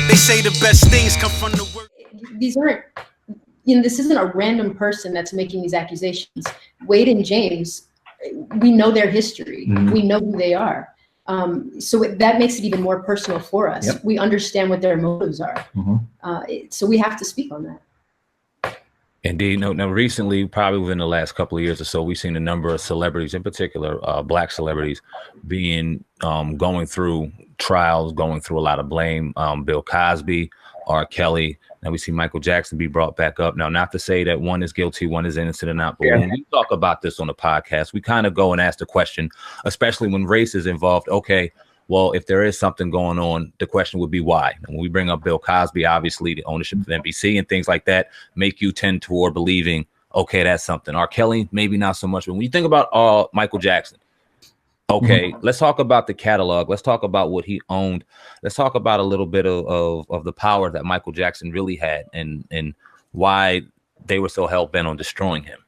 They say the best things come from the work. These aren't, this isn't a random person that's making these accusations. Wade and James, we know their history. Mm-hmm. We know who they are. So that makes it even more personal for us. Yep. We understand what their motives are. Mm-hmm. So we have to speak on that. Indeed. Now, recently, probably within the last couple of years or so, we've seen a number of celebrities, in particular, Black celebrities, being going through trials, going through a lot of blame. Bill Cosby, R. Kelly. Now we see Michael Jackson be brought back up. Now, not to say that one is guilty, one is innocent or not, but when we talk about this on the podcast, we kind of go and ask the question, especially when race is involved. Okay, well, if there is something going on, the question would be why. And when we bring up Bill Cosby, obviously the ownership of NBC and things like that make you tend toward believing, okay, that's something. R. Kelly, maybe not so much. But when you think about Michael Jackson, okay, let's talk about the catalog. Let's talk about what he owned. Let's talk about a little bit of the power that Michael Jackson really had and why they were so hell-bent on destroying him.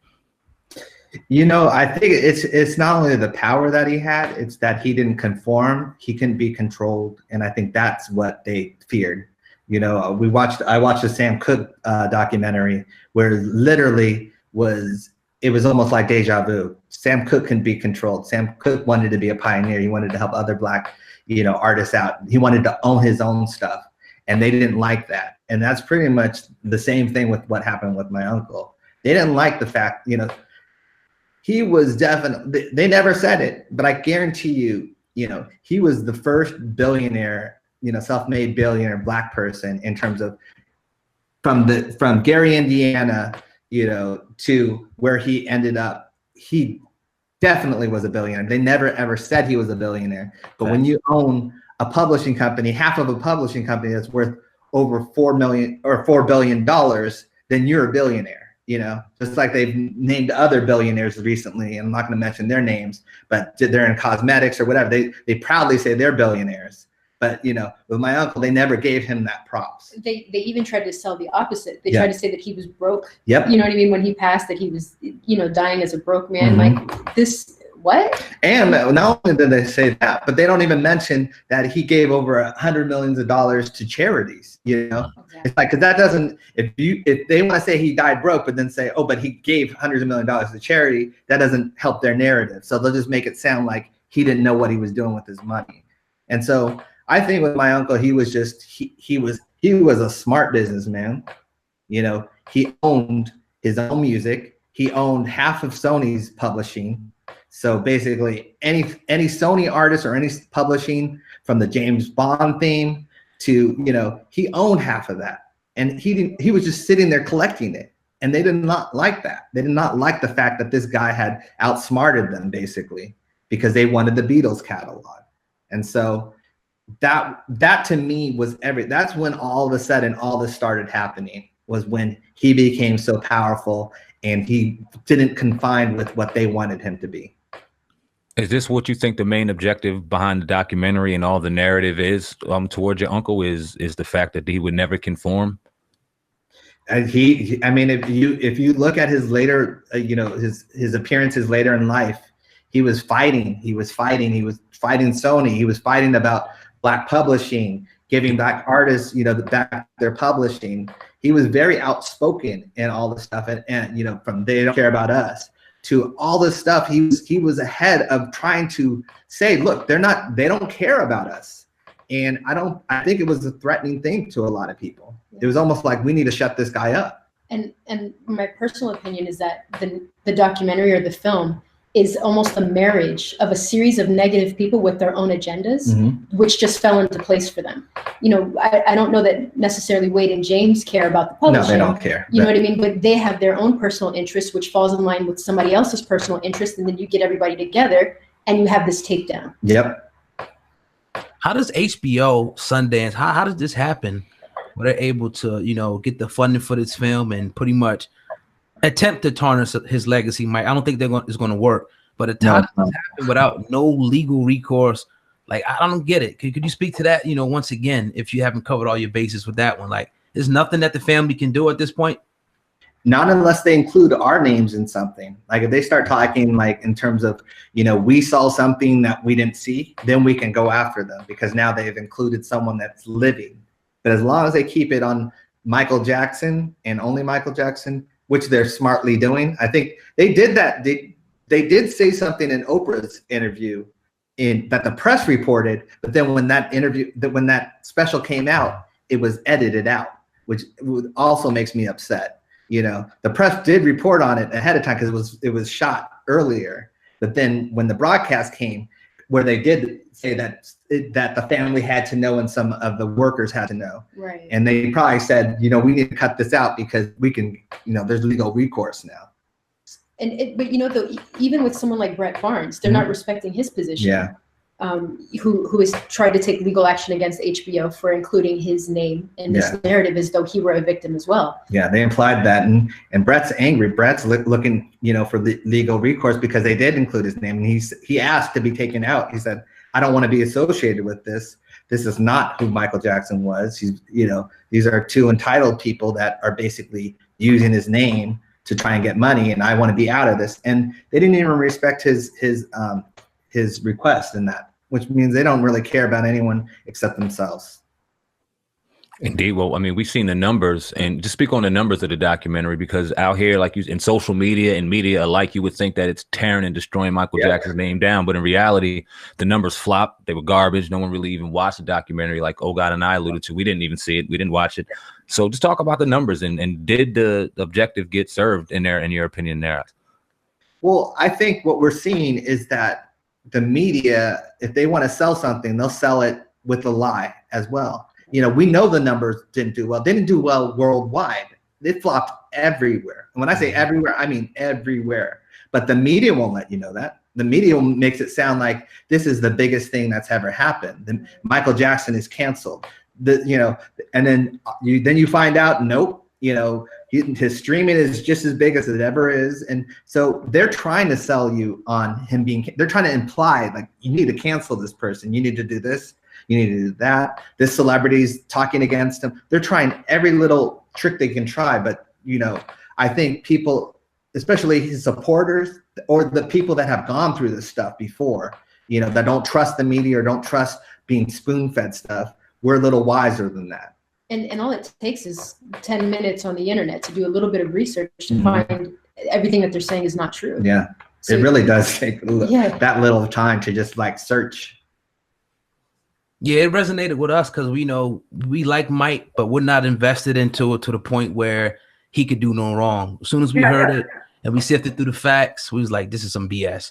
I think it's not only the power that he had, it's that he didn't conform. He couldn't be controlled. And I think that's what they feared. I watched the Sam Cooke documentary where literally it was almost like deja vu. Sam Cooke couldn't be controlled. Sam Cooke wanted to be a pioneer. He wanted to help other Black, artists out. He wanted to own his own stuff, and they didn't like that. And that's pretty much the same thing with what happened with my uncle. They didn't like the fact, he was definitely, they never said it, but I guarantee you, he was the first billionaire, self-made billionaire Black person in terms of from Gary, Indiana, to where he ended up. He definitely was a billionaire. They never ever said he was a billionaire. But when you own a publishing company, half of a publishing company that's worth over $4 billion, then you're a billionaire. Just like they've named other billionaires recently, and I'm not going to mention their names, but they're in cosmetics or whatever. They proudly say they're billionaires. But, with my uncle, they never gave him that props. They even tried to sell the opposite. They tried to say that he was broke. Yep. You know what I mean? When he passed, that he was, dying as a broke man. Mm-hmm. Like this, what? And not only did they say that, but they don't even mention that he gave over $100 million to charities. Exactly. It's like, because that doesn't, if they want to say he died broke, but then say, oh, but he gave hundreds of millions of dollars to charity, that doesn't help their narrative. So they'll just make it sound like he didn't know what he was doing with his money. And so I think with my uncle, he was just, he was a smart businessman. He owned his own music. He owned half of Sony's publishing. So basically any Sony artist or any publishing, from the James Bond theme to, he owned half of that. And he was just sitting there collecting it. And they did not like that. They did not like the fact that this guy had outsmarted them, basically, because they wanted the Beatles catalog. And so that to me was that's when all of a sudden all this started happening, was when he became so powerful and he didn't confine with what they wanted him to be. Is this what you think the main objective behind the documentary and all the narrative is towards your uncle, is the fact that he would never conform? And if you look at his later, his appearances later in life, he was fighting Sony. He was fighting about Black publishing, giving Black artists, back their publishing. He was very outspoken in all the stuff, and from They Don't Care About Us to all this stuff, he was ahead of trying to say, look, they don't care about us. And I think it was a threatening thing to a lot of people. It was almost like, we need to shut this guy up. And my personal opinion is that the documentary or the film is almost a marriage of a series of negative people with their own agendas, mm-hmm. which just fell into place for them. I don't know that necessarily Wade and James care about the publishing. No, they don't care. You know what I mean? But they have their own personal interests, which falls in line with somebody else's personal interest. And then you get everybody together and you have this takedown. Yep. How does HBO, Sundance, how does this happen? Where they're able to, get the funding for this film and pretty much attempt to tarnish his legacy, Mike? I don't think it's going to work, but at times it's happened without no legal recourse. Like, I don't get it. Could you speak to that? Once again, if you haven't covered all your bases with that one, like, there's nothing that the family can do at this point. Not unless they include our names in something. Like, if they start talking like in terms of, we saw something that we didn't see, then we can go after them, because now they've included someone that's living. But as long as they keep it on Michael Jackson and only Michael Jackson, which they're smartly doing, I think they did that. They did say something in Oprah's interview that the press reported, but then when that special came out, it was edited out, which also makes me upset. You know, the press did report on it ahead of time because it was shot earlier, but then when the broadcast came, where they did say that the family had to know and some of the workers had to know, right? And they probably said, you know, we need to cut this out because we can, you know, there's legal recourse now. But you know, though, even with someone like Brett Barnes, they're not respecting his position. Yeah. Who has tried to take legal action against HBO for including his name in this narrative as though he were a victim as well. Yeah, they implied that, and Brett's angry. Brett's looking, you know, for legal recourse because they did include his name, and he asked to be taken out. He said, "I don't want to be associated with this. This is not who Michael Jackson was. He's, you know, these are two entitled people that are basically using his name to try and get money, and I want to be out of this." And they didn't even respect his request in that, which means they don't really care about anyone except themselves. Indeed. Well, I mean, we've seen the numbers, and just speak on the numbers of the documentary, because out here, like you in social media and media alike, you would think that it's tearing and destroying Michael Jackson's name down. But in reality, the numbers flopped. They were garbage. No one really even watched the documentary, like Oh God and I alluded to. We didn't even see it. We didn't watch it. So just talk about the numbers and did the objective get served in there, in your opinion, there? Well, I think what we're seeing is that the media, if they want to sell something, they'll sell it with a lie as well. You know, we know the numbers didn't do well. They didn't do well worldwide. They flopped everywhere. And when I say everywhere, I mean everywhere. But the media won't let you know that. The media makes it sound like this is the biggest thing that's ever happened. Then Michael Jackson is canceled. You know, and then you find out, nope, you know, his streaming is just as big as it ever is. And so they're trying to sell you on him they're trying to imply like, you need to cancel this person. You need to do this. You need to do that. This celebrity's talking against him. They're trying every little trick they can try. But, you know, I think people, especially his supporters or the people that have gone through this stuff before, you know, that don't trust the media or don't trust being spoon-fed stuff, we're a little wiser than that. And all it takes is 10 minutes on the internet to do a little bit of research to find everything that they're saying is not true. Yeah, so it really does take that little time to just like search. Yeah, it resonated with us because we know we like Mike, but we're not invested into it to the point where he could do no wrong. As soon as we heard it and we sifted through the facts, we was like, this is some BS.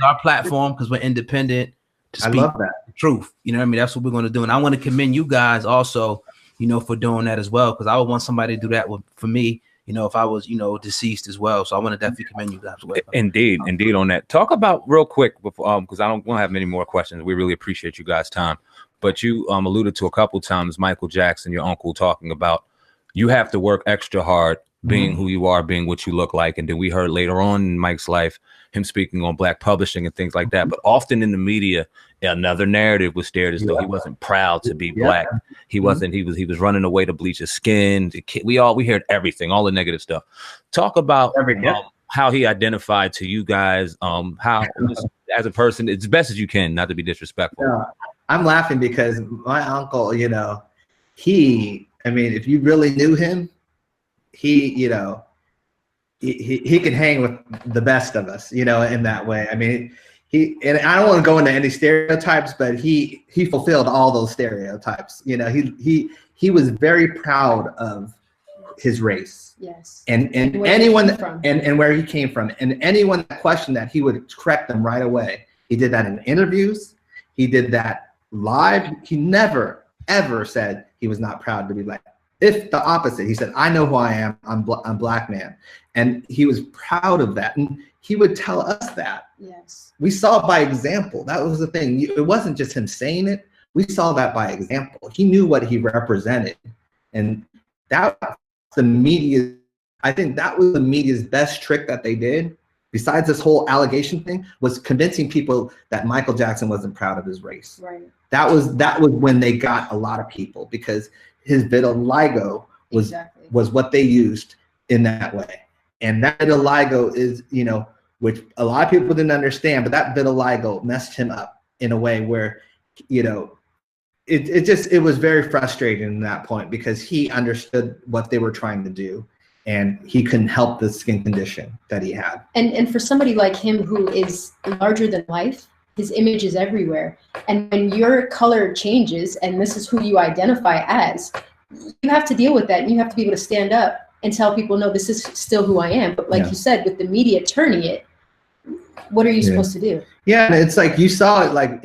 Our platform, because we're independent, to speak the truth. You know what I mean? That's what we're going to do. And I want to commend you guys also, you know, for doing that as well, because I would want somebody to do that for me, you know, if I was, you know, deceased as well. So I want to definitely commend you guys. Indeed on that. Talk about real quick, because I don't want to have many more questions. We really appreciate you guys' time. But you alluded to a couple times Michael Jackson, your uncle, talking about you have to work extra hard being who you are, being what you look like. And then we heard later on in Mike's life, him speaking on Black publishing and things like that. But often in the media, another narrative was stared as though he wasn't proud to be Black. He wasn't, he was running away to bleach his skin. We heard everything, all the negative stuff. Talk about how he identified to you guys, how as a person, it's best as you can, not to be disrespectful. Yeah. I'm laughing because my uncle, you know, I mean, if you really knew him, he could hang with the best of us, you know, in that way. I mean, and I don't want to go into any stereotypes, but he fulfilled all those stereotypes. You know, he was very proud of his race. Yes. And anyone and where he came from, and anyone that questioned that, he would correct them right away. He did that in interviews. He did that live. He never ever said he was not proud to be Black. If the opposite, he said, I know who I am. I'm Black man. And he was proud of that. And he would tell us that. Yes. We saw it by example. That was the thing. It wasn't just him saying it. We saw that by example. He knew what he represented. And that was the media. I think that was the media's best trick that they did, besides this whole allegation thing, was convincing people that Michael Jackson wasn't proud of his race. Right. That was when they got a lot of people, because his vitiligo was what they used in that way. And that vitiligo is, you know, which a lot of people didn't understand, but that vitiligo messed him up in a way where, you know, it was very frustrating in that point because he understood what they were trying to do, and he couldn't help the skin condition that he had. And for somebody like him who is larger than life, his image is everywhere. And when your color changes and this is who you identify as, you have to deal with that, and you have to be able to stand up and tell people, no, this is still who I am. But like you said, with the media turning it, what are you supposed to do? Yeah, and it's like you saw it like